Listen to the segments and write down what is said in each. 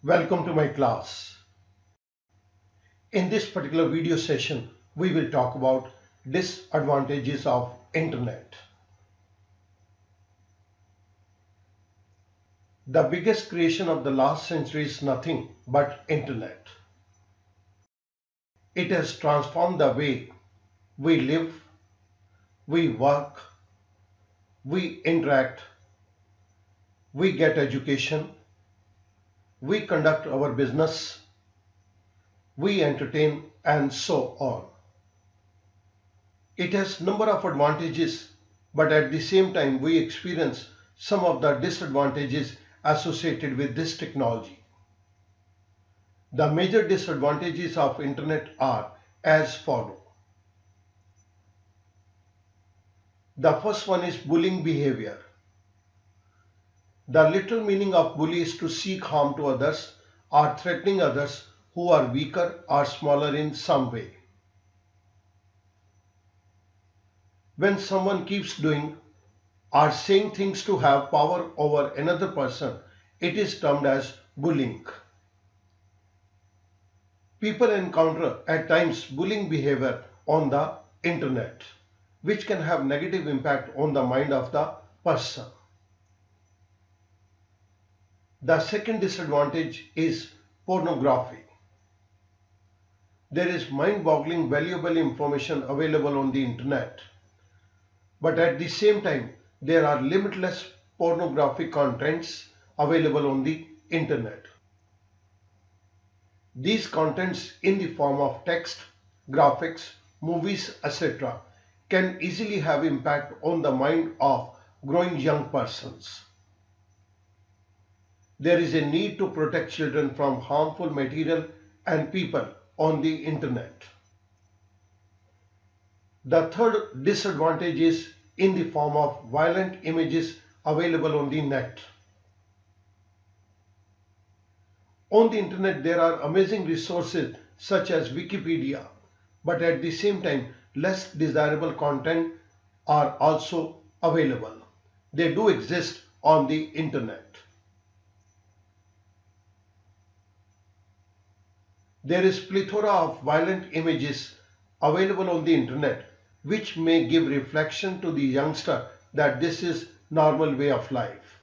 Welcome to my class. In this particular video session, we will talk about disadvantages of internet. The biggest creation of the last century is nothing but internet. It has transformed the way we live, we work, we interact, we get education, we conduct our business, we entertain, and so on. It has number of advantages, but at the same time we experience some of the disadvantages associated with this technology. The major disadvantages of internet are as follow. The first one is bullying behavior. The literal meaning of bully is to seek harm to others or threatening others who are weaker or smaller in some way. When someone keeps doing or saying things to have power over another person, it is termed as bullying. People encounter at times bullying behavior on the internet, which can have negative impact on the mind of the person. The second disadvantage is pornography. There is mind-boggling valuable information available on the internet, but at the same time there are limitless pornographic contents available on the internet. These contents in the form of text, graphics, movies, etc. can easily have impact on the mind of growing young persons. There is a need to protect children from harmful material and people on the internet. The third disadvantage is in the form of violent images available on the net. On the internet there are amazing resources such as Wikipedia, but at the same time less desirable content are also available. They do exist on the internet. There is plethora of violent images available on the internet which may give reflection to the youngster that this is normal way of life.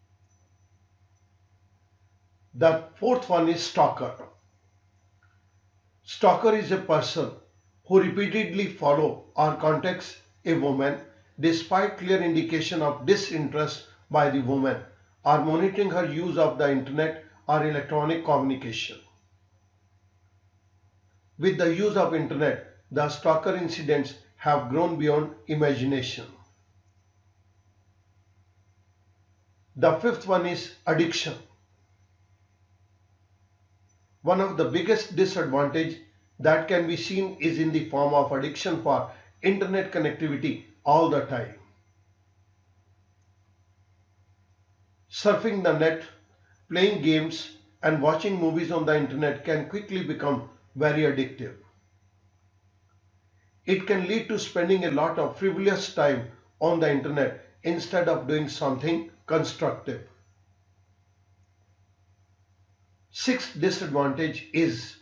The fourth one is stalker. Stalker is a person who repeatedly follow or contacts a woman despite clear indication of disinterest by the woman or monitoring her use of the internet or electronic communication. With the use of internet, the stalker incidents have grown beyond imagination. The fifth one is addiction. One of the biggest disadvantages that can be seen is in the form of addiction for internet connectivity all the time. Surfing the net, playing games and watching movies on the internet can quickly become very addictive. It can lead to spending a lot of frivolous time on the internet instead of doing something constructive. Sixth disadvantage is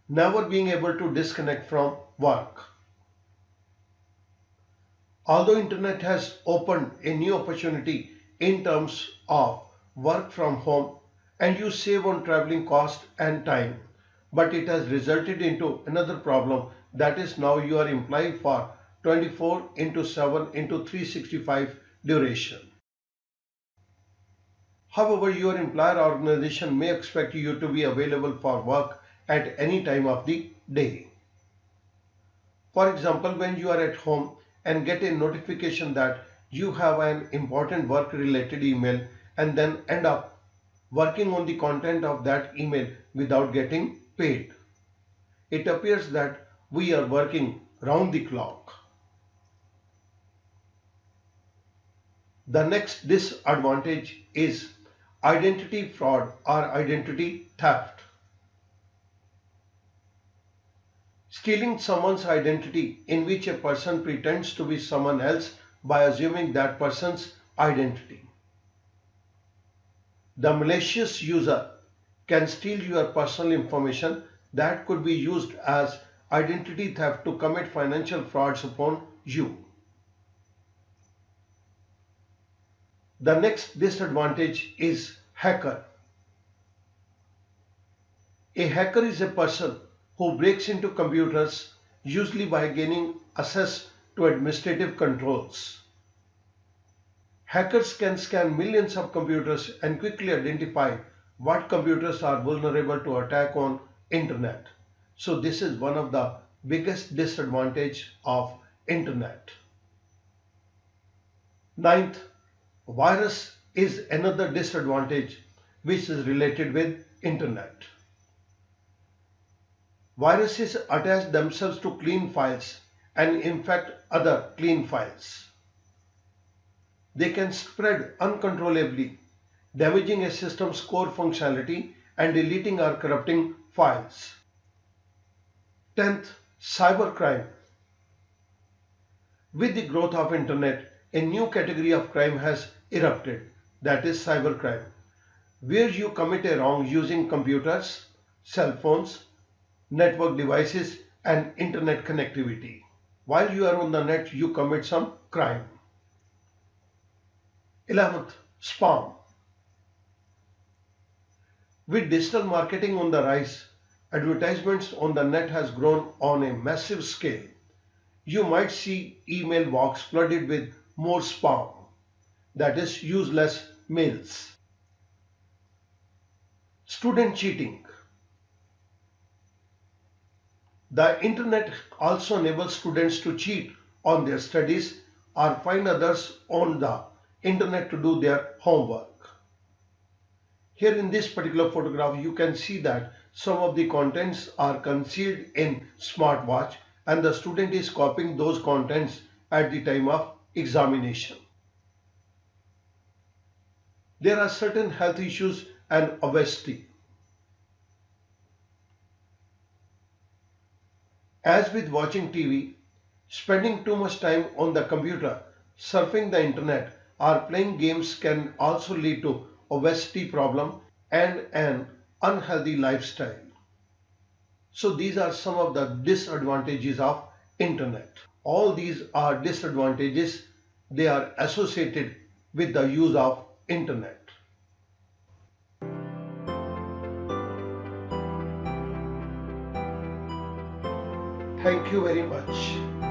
never being able to disconnect from work. Although internet has opened a new opportunity in terms of work from home and you save on traveling cost and time, but it has resulted into another problem, that is now you are employed for 24 into 7 into 365 duration. However, your employer organization may expect you to be available for work at any time of the day. For example, when you are at home and get a notification that you have an important work related email and then end up working on the content of that email without getting paid. It appears that we are working round the clock. The next disadvantage is identity fraud or identity theft. Stealing someone's identity in which a person pretends to be someone else by assuming that person's identity. The malicious user can steal your personal information that could be used as identity theft to commit financial frauds upon you. The next disadvantage is hacker. A hacker is a person who breaks into computers usually by gaining access to administrative controls. Hackers can scan millions of computers and quickly identify what computers are vulnerable to attack on internet. So this is one of the biggest disadvantage of internet. Ninth, virus is another disadvantage which is related with internet. Viruses attach themselves to clean files and infect other clean files. They can spread uncontrollably, damaging a system's core functionality and deleting or corrupting files. 10th, cybercrime. With the growth of internet, a new category of crime has erupted, that is cybercrime, where you commit a wrong using computers, cell phones, network devices and internet connectivity. While you are on the net, you commit some crime. 11th, spam. With digital marketing on the rise, advertisements on the net has grown on a massive scale. You might see email box flooded with more spam, that is useless mails. Student cheating. The internet also enables students to cheat on their studies or find others on the internet to do their homework. Here in this particular photograph, you can see that some of the contents are concealed in smartwatch and the student is copying those contents at the time of examination. There are certain health issues and obesity. As with watching TV, spending too much time on the computer, surfing the internet or playing games can also lead to obesity problem and an unhealthy lifestyle. So these are some of the disadvantages of internet. All these are disadvantages. They are associated with the use of internet. Thank you very much.